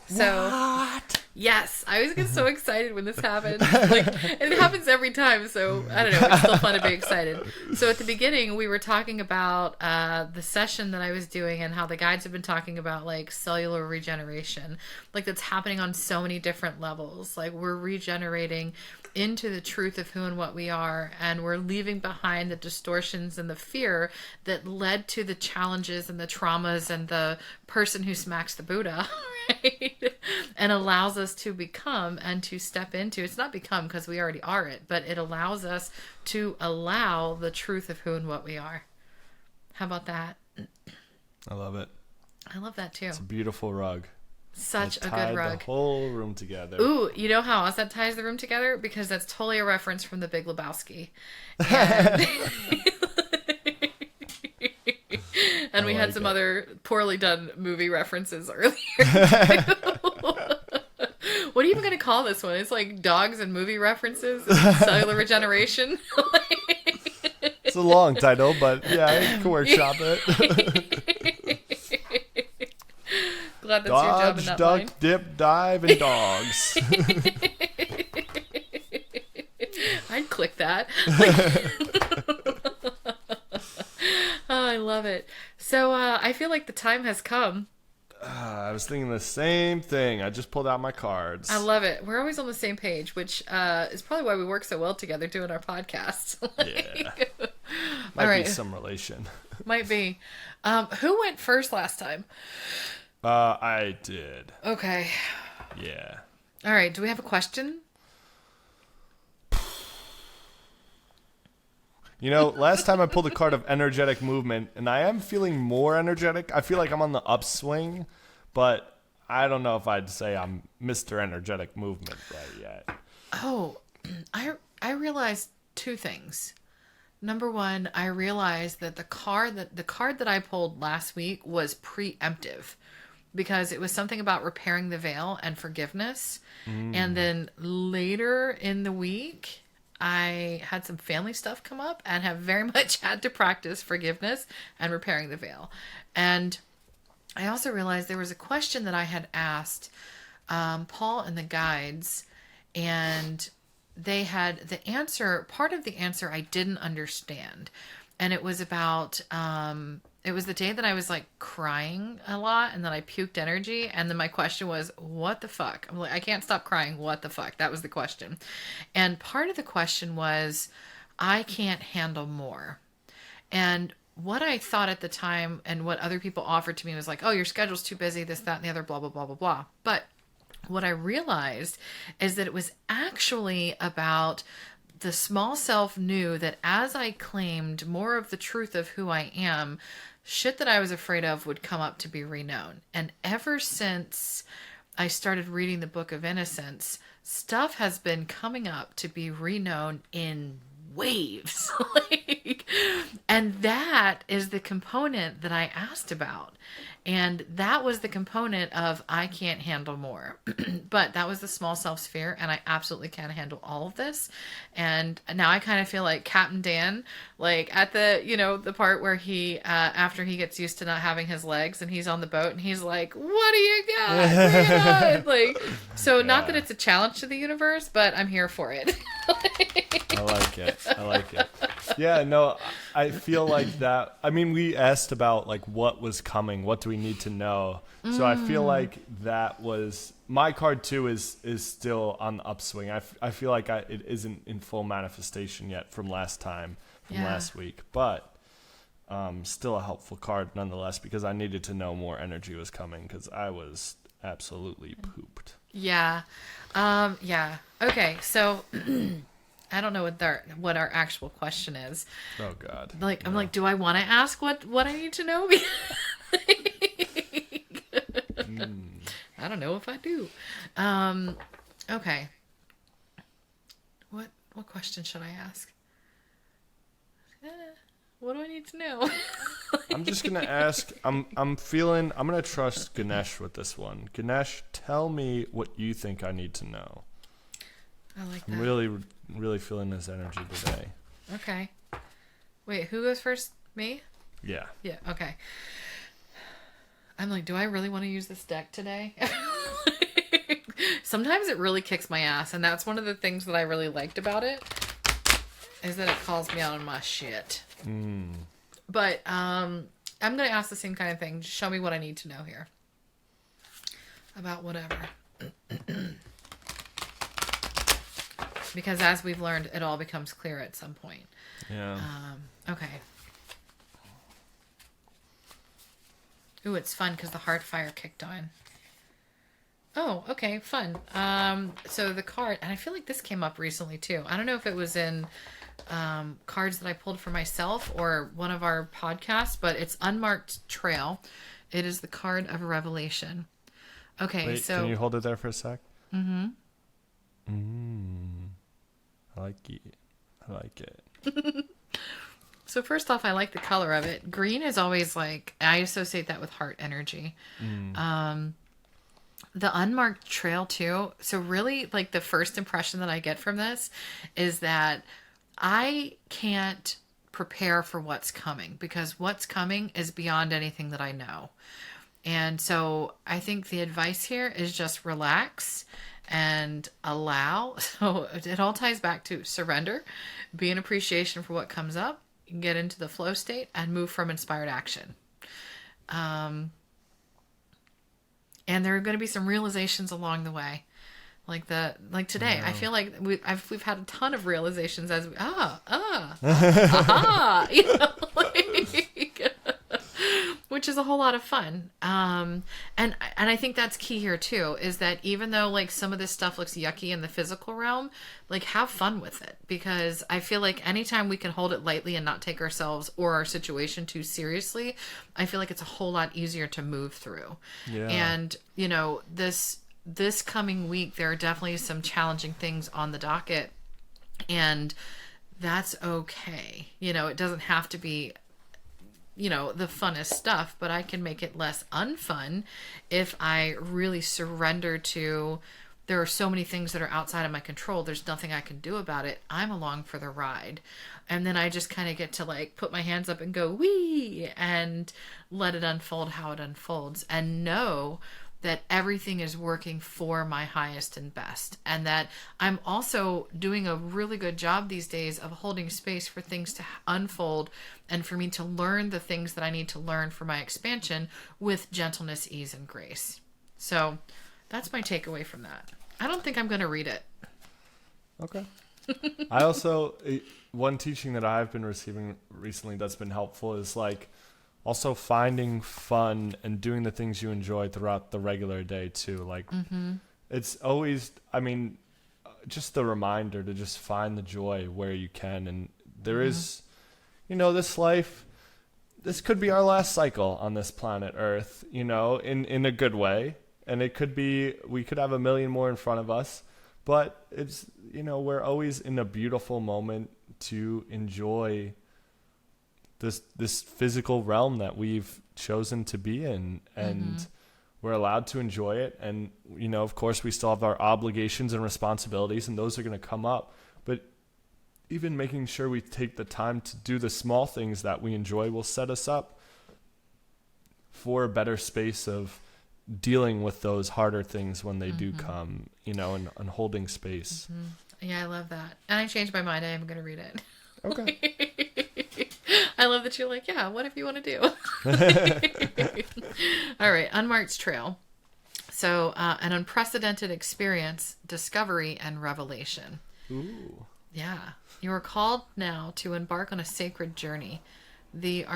So, what? Yes, I always get so excited when this happens. Like, it happens every time, so I don't know. It's still fun to be excited. So at the beginning, we were talking about the session that I was doing and how the guides have been talking about like cellular regeneration, like that's happening on so many different levels. Like, we're regenerating into the truth of who and what we are, and we're leaving behind the distortions and the fear that led to the challenges and the traumas and the person who smacks the Buddha, right? And allows us to become and to step into, it's not become because we already are it, but it allows us to allow the truth of who and what we are. How about that? I love it. I love that too. It's a beautiful rug. Such a good tied rug. The whole room together. Ooh, you know how else that ties the room together? Because that's totally a reference from The Big Lebowski. And we had some other poorly done movie references earlier. What are you even going to call this one? It's like dogs and movie references, and cellular regeneration. It's a long title, but yeah, you can workshop it. Glad that's your job in that duck, line. dip, dive, and dogs. I'd click that. Oh, I love it. So I feel like the time has come. I was thinking the same thing. I just pulled out my cards. I love it. We're always on the same page, which is probably why we work so well together doing our podcasts. Yeah. Might be some relation. Might be. Who went first last time? I did. Okay. Yeah. All right. Do we have a question? Last time I pulled a card of energetic movement, and I am feeling more energetic. I feel like I'm on the upswing, but I don't know if I'd say I'm Mr. Energetic Movement right yet. Oh, I realized two things. Number one, I realized that the card that I pulled last week was preemptive, because it was something about repairing the veil and forgiveness. And then later in the week, I had some family stuff come up and have very much had to practice forgiveness and repairing the veil. And I also realized there was a question that I had asked Paul and the guides, and they had the answer. Part of the answer I didn't understand. And it was about, it was the day that I was like crying a lot and then I puked energy. And then my question was, what the fuck? I'm like, I can't stop crying. What the fuck? That was the question. And part of the question was, I can't handle more. And what I thought at the time and what other people offered to me was like, oh, your schedule's too busy, this, that, and the other, blah, blah, blah, blah, blah. But what I realized is that it was actually about the small self knew that as I claimed more of the truth of who I am, shit that I was afraid of would come up to be reknown. And ever since I started reading the Book of Innocence, stuff has been coming up to be reknown in waves. And that is the component that I asked about. And that was the component of I can't handle more. But that was the small self sphere, and I absolutely can handle all of this. And now I kind of feel like Captain Dan, like at the, the part where he, after he gets used to not having his legs and he's on the boat and he's like, what do you got? Bring it on. Like, so not that it's a challenge to the universe, but I'm here for it. I like it. Yeah, no, I feel like that. I mean, we asked about like what was coming, what do we need to know? So I feel like that was my card too is still on the upswing. I feel like it isn't in full manifestation yet from last week, but still a helpful card nonetheless because I needed to know more energy was coming because I was absolutely pooped. Yeah. Okay, so I don't know what our actual question is. Oh God. Like, I'm like, do I want to ask what I need to know? I don't know if I do. Okay. What question should I ask? What do I need to know? I'm just gonna ask. I'm gonna trust Ganesh with this one. Ganesh, tell me what you think I need to know. I like that. I'm really, really feeling this energy today. Okay. Wait, who goes first? Me? Yeah. Yeah. Okay. I'm like, do I really want to use this deck today? Sometimes it really kicks my ass, and that's one of the things that I really liked about it, is that it calls me out on my shit. But I'm going to ask the same kind of thing. Just show me what I need to know here. About whatever. Because as we've learned, it all becomes clear at some point. Yeah. Okay. Ooh, it's fun because the heart fire kicked on. Oh, okay, fun. So the card, and I feel like this came up recently too. I don't know if it was in cards that I pulled for myself or one of our podcasts, but it's Unmarked Trail. It is the card of revelation. Okay, Wait, so can you hold it there for a sec? Mm-hmm. I like it. So first off, I like the color of it. Green is always like, I associate that with heart energy. The Unmarked Trail too. So really, like, the first impression that I get from this is that I can't prepare for what's coming because what's coming is beyond anything that I know. And so I think the advice here is just relax and allow. So it all ties back to surrender, be in appreciation for what comes up, get into the flow state, and move from inspired action. And there are going to be some realizations along the way. Like today, I feel like we've had a ton of realizations as we, you know, like, which is a whole lot of fun. And I think that's key here too, is that even though like some of this stuff looks yucky in the physical realm, like have fun with it, because I feel like anytime we can hold it lightly and not take ourselves or our situation too seriously, I feel like it's a whole lot easier to move through. Yeah. And you know, this coming week, there are definitely some challenging things on the docket, and that's okay. You know, it doesn't have to be, you know, the funnest stuff, but I can make it less unfun if I really surrender to, there are so many things that are outside of my control. There's nothing I can do about it. I'm along for the ride. And then I just kind of get to like put my hands up and go, wee, and let it unfold how it unfolds, and know that everything is working for my highest and best. And that I'm also doing a really good job these days of holding space for things to unfold and for me to learn the things that I need to learn for my expansion with gentleness, ease, and grace. So that's my takeaway from that. I don't think I'm going to read it. Okay. I also, one teaching that I've been receiving recently that's been helpful is like also finding fun and doing the things you enjoy throughout the regular day too. Like it's always, I mean, just the reminder to just find the joy where you can. And there is, this life, this could be our last cycle on this planet Earth, in a good way. And it could be, we could have a million more in front of us, but it's, we're always in a beautiful moment to enjoy this physical realm that we've chosen to be in, and we're allowed to enjoy it. And, of course we still have our obligations and responsibilities, and those are going to come up, but even making sure we take the time to do the small things that we enjoy will set us up for a better space of dealing with those harder things when they do come, and holding space. Yeah, I love that. And I changed my mind. I am going to read it. Okay. I love that you're like, yeah, whatever you want to do. All right. Unmarked trail. So an unprecedented experience, discovery, and revelation. Ooh. Yeah. You are called now to embark on a sacred journey. The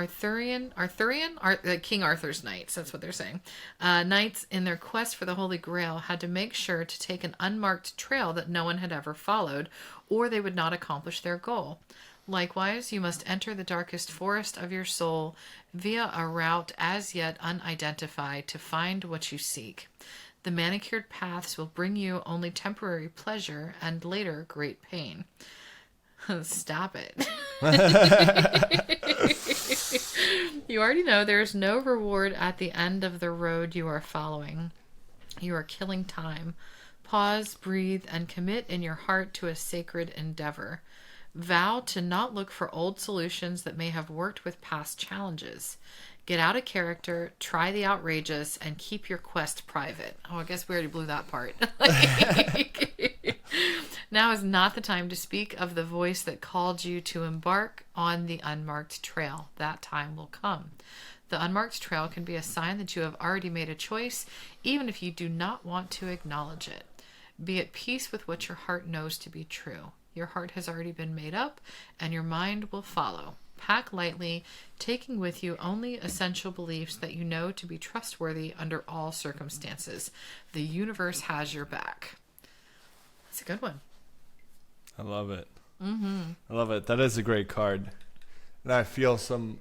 King Arthur's knights, that's what they're saying. Knights, in their quest for the Holy Grail, had to make sure to take an unmarked trail that no one had ever followed, or they would not accomplish their goal. Likewise, you must enter the darkest forest of your soul via a route as yet unidentified to find what you seek. The manicured paths will bring you only temporary pleasure and later great pain. Stop it. You already know there is no reward at the end of the road you are following. You are killing time. Pause, breathe, and commit in your heart to a sacred endeavor. Vow to not look for old solutions that may have worked with past challenges. Get out of character, try the outrageous, and keep your quest private. Oh, I guess we already blew that part. Now is not the time to speak of the voice that called you to embark on the unmarked trail. That time will come. The unmarked trail can be a sign that you have already made a choice, even if you do not want to acknowledge it. Be at peace with what your heart knows to be true. Your heart has already been made up, and your mind will follow. Pack lightly, taking with you only essential beliefs that you know to be trustworthy under all circumstances. The universe has your back. That's a good one. I love it. I love it. That is a great card, and I feel some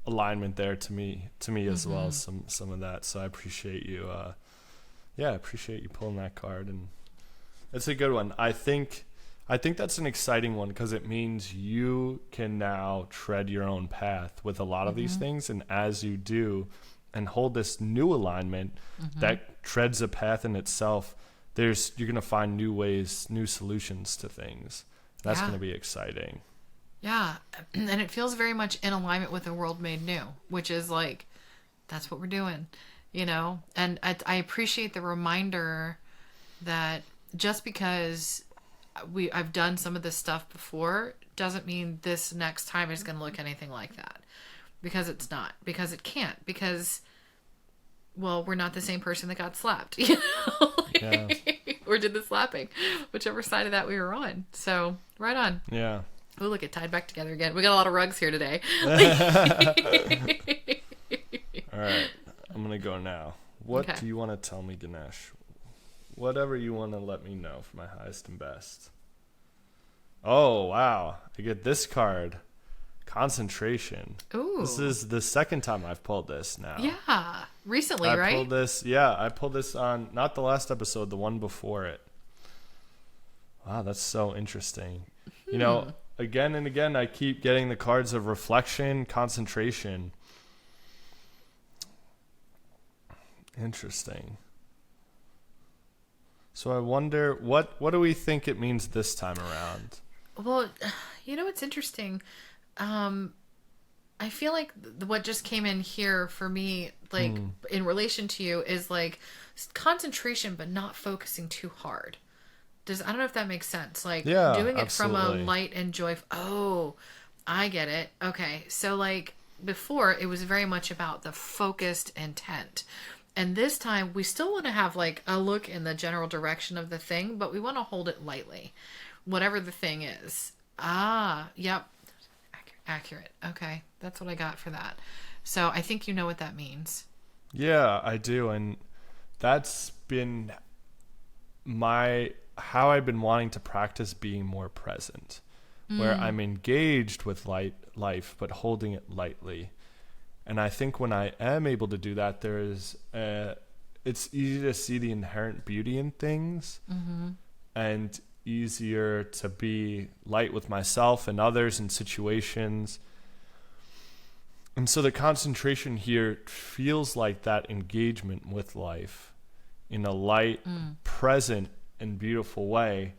alignment there to me as well. Some of that. So I appreciate you. I appreciate you pulling that card, and it's a good one. I think that's an exciting one because it means you can now tread your own path with a lot of these things. And as you do and hold this new alignment that treads a path in itself, you're going to find new ways, new solutions to things. That's going to be exciting. Yeah. And it feels very much in alignment with the world made new, which is like, that's what we're doing, And I appreciate the reminder that just because I've done some of this stuff before doesn't mean this next time is going to look anything like that, because it's not, because it can't, because, well, we're not the same person that got slapped, Yeah. or did the slapping, whichever side of that we were on. So right on. Yeah. Oh, look, it tied back together again. We got a lot of rugs here today. All right. I'm going to go now. What do you want to tell me, Ganesh? Whatever you want to let me know for my highest and best. Oh, wow. I get this card. Concentration. Ooh. This is the second time I've pulled this now. Yeah. Recently, right? I pulled this on, not the last episode, the one before it. Wow, that's so interesting. Again and again, I keep getting the cards of reflection, concentration. Interesting. So I wonder, what do we think it means this time around? Well, it's interesting. I feel like what just came in here for me, like in relation to you, is like concentration, but not focusing too hard. I don't know if that makes sense. Like doing it absolutely. From a light and joyful. Oh, I get it. Okay. So like before, it was very much about the focused intent. And this time we still want to have like a look in the general direction of the thing, but we want to hold it lightly. whatever the thing is. Ah, yep. Accurate. Okay. That's what I got for that. So I think you know what that means. Yeah, I do. And that's been how I've been wanting to practice being more present, where I'm engaged with life, but holding it lightly. And I think when I am able to do that, it's easy to see the inherent beauty in things, and easier to be light with myself and others in situations. And so the concentration here feels like that engagement with life in a light, present, and beautiful way.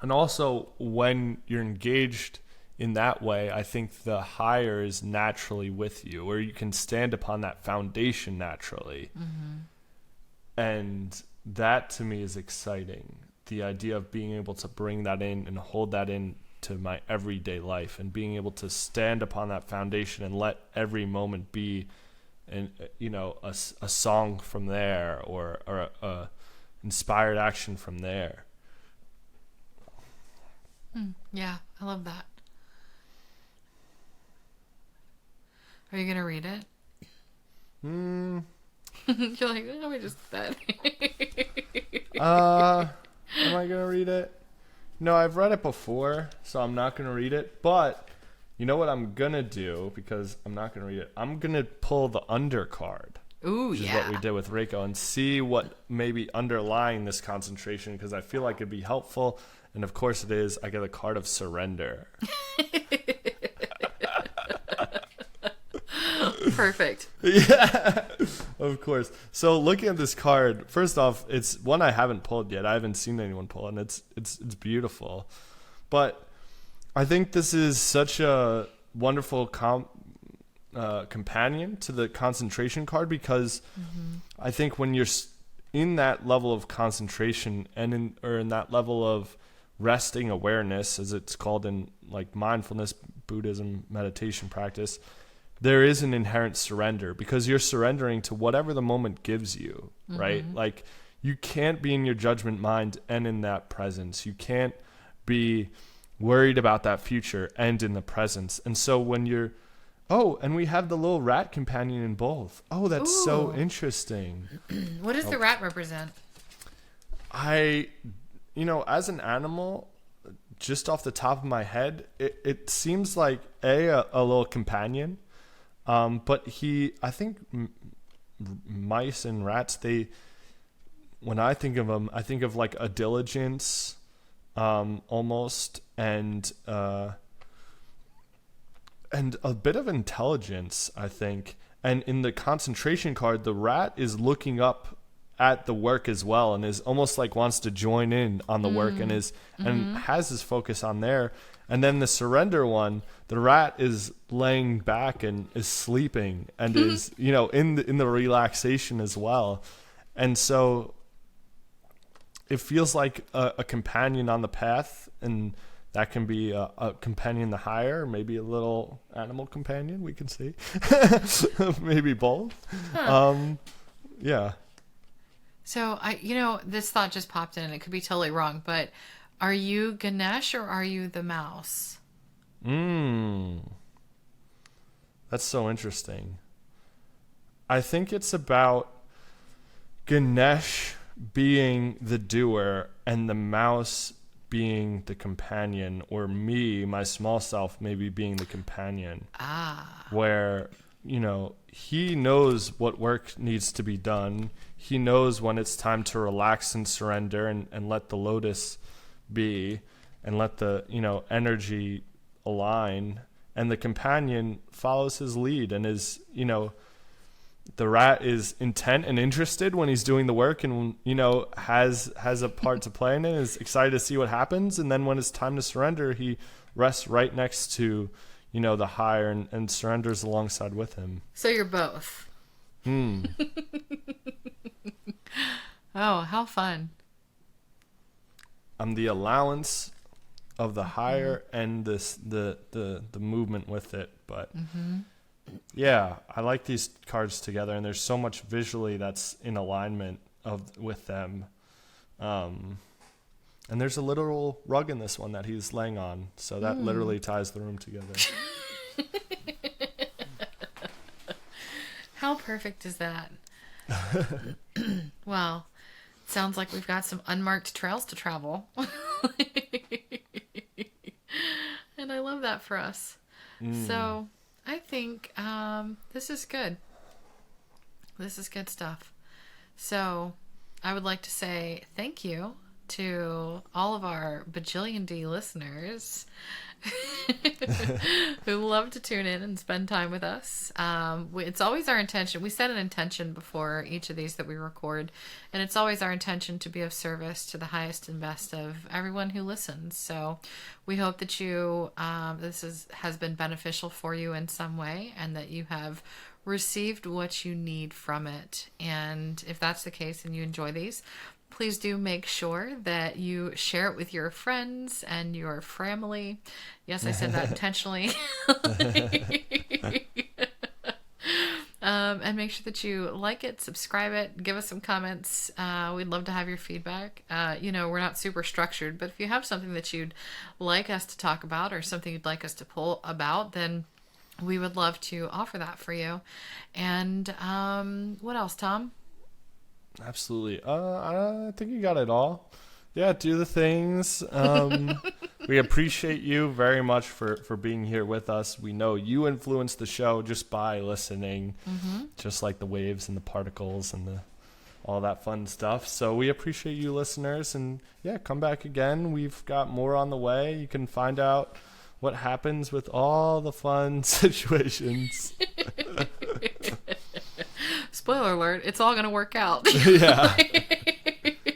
And also, when you're engaged in that way, I think the higher is naturally with you, or you can stand upon that foundation naturally. And that to me is exciting. The idea of being able to bring that in and hold that in to my everyday life, and being able to stand upon that foundation and let every moment be a song from there, or a inspired action from there. Yeah, I love that. Are you going to read it? You're like, oh, we just that. Am I going to read it? No, I've read it before, so I'm not going to read it. But you know what I'm going to do, because I'm not going to read it? I'm going to pull the undercard. Ooh, which is what we did with Reiko, and see what may be underlying this concentration, because I feel like it'd be helpful. And of course it is. I get a card of surrender. Perfect. Yeah, of course. So looking at this card, first off, it's one I haven't pulled yet. I haven't seen anyone pull, and it's beautiful. But I think this is such a wonderful companion to the concentration card, because I think when you're in that level of concentration and in that level of resting awareness, as it's called in like mindfulness, Buddhism, meditation practice, there is an inherent surrender, because you're surrendering to whatever the moment gives you, right? Like, you can't be in your judgment mind and in that presence. You can't be worried about that future and in the presence. And so when you're, and we have the little rat companion in both. Oh, that's so interesting. What does the rat represent? As an animal, just off the top of my head, it seems like a little companion. But I think mice and rats, when I think of them, I think of like a diligence, almost, and a bit of intelligence, I think. And in the concentration card, the rat is looking up at the work as well, and is almost like wants to join in on the work, and and has his focus on there. And then the surrender one, the rat is laying back and is sleeping, and is in the relaxation as well. And so it feels like a companion on the path, and that can be a companion the higher, maybe a little animal companion, we can see. Maybe both. Yeah. So this thought just popped in. It could be totally wrong, but are you Ganesh or are you the mouse? That's so interesting. I think it's about Ganesh being the doer and the mouse being the companion, or me, my small self, maybe being the companion. Where, he knows what work needs to be done. He knows when it's time to relax and surrender and let the lotus be, and let the energy align, and the companion follows his lead, and is the rat is intent and interested when he's doing the work, and has a part to play in it, is excited to see what happens, and then when it's time to surrender, he rests right next to the higher, and surrenders alongside with him. So you're both. Oh, how fun. I'm the allowance of the higher and the movement with it. But yeah, I like these cards together, and there's so much visually that's in alignment with them. And there's a literal rug in this one that he's laying on. So that literally ties the room together. How perfect is that? Well, sounds like we've got some unmarked trails to travel. And I love that for us. So I think this is good. This is good stuff. So I would like to say thank you to all of our bajillion D listeners who love to tune in and spend time with us. It's always our intention. We set an intention before each of these that we record, and it's always our intention to be of service to the highest and best of everyone who listens. So we hope that you has been beneficial for you in some way, and that you have received what you need from it. And if that's the case and you enjoy these, please do make sure that you share it with your friends and your family. Yes, I said that intentionally. And make sure that you like it, subscribe it, give us some comments. We'd love to have your feedback. We're not super structured, but if you have something that you'd like us to talk about or something you'd like us to pull about, then we would love to offer that for you. And what else, Tom? Absolutely. I think you got it all. Yeah, do the things. We appreciate you very much for being here with us. We know you influence the show just by listening, just like the waves and the particles and all that fun stuff. So we appreciate you, listeners. And yeah, come back again. We've got more on the way. You can find out what happens with all the fun situations. Spoiler alert, it's all going to work out. Yeah.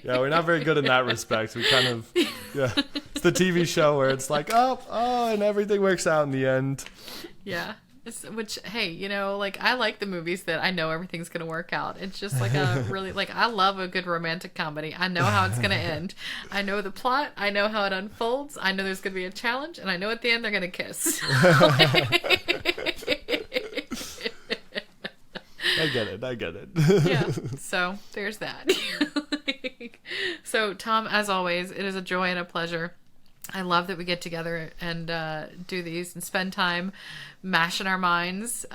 Yeah, we're not very good in that respect. We kind of, it's the TV show where it's like, and everything works out in the end. Yeah. Hey, I like the movies that I know everything's going to work out. It's just like I love a good romantic comedy. I know how it's going to end. I know the plot. I know how it unfolds. I know there's going to be a challenge. And I know at the end they're going to kiss. I get it. Yeah, so there's that. So, Tom, as always, it is a joy and a pleasure. I love that we get together and do these and spend time mashing our minds.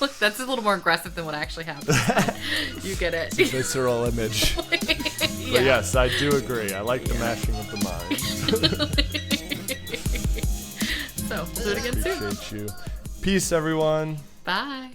Look, that's a little more aggressive than what actually happens. You get it. It's a visceral image. But yes, I do agree. I like the mashing of the mind. So, we'll do it again soon. Appreciate you. Peace, everyone. Bye.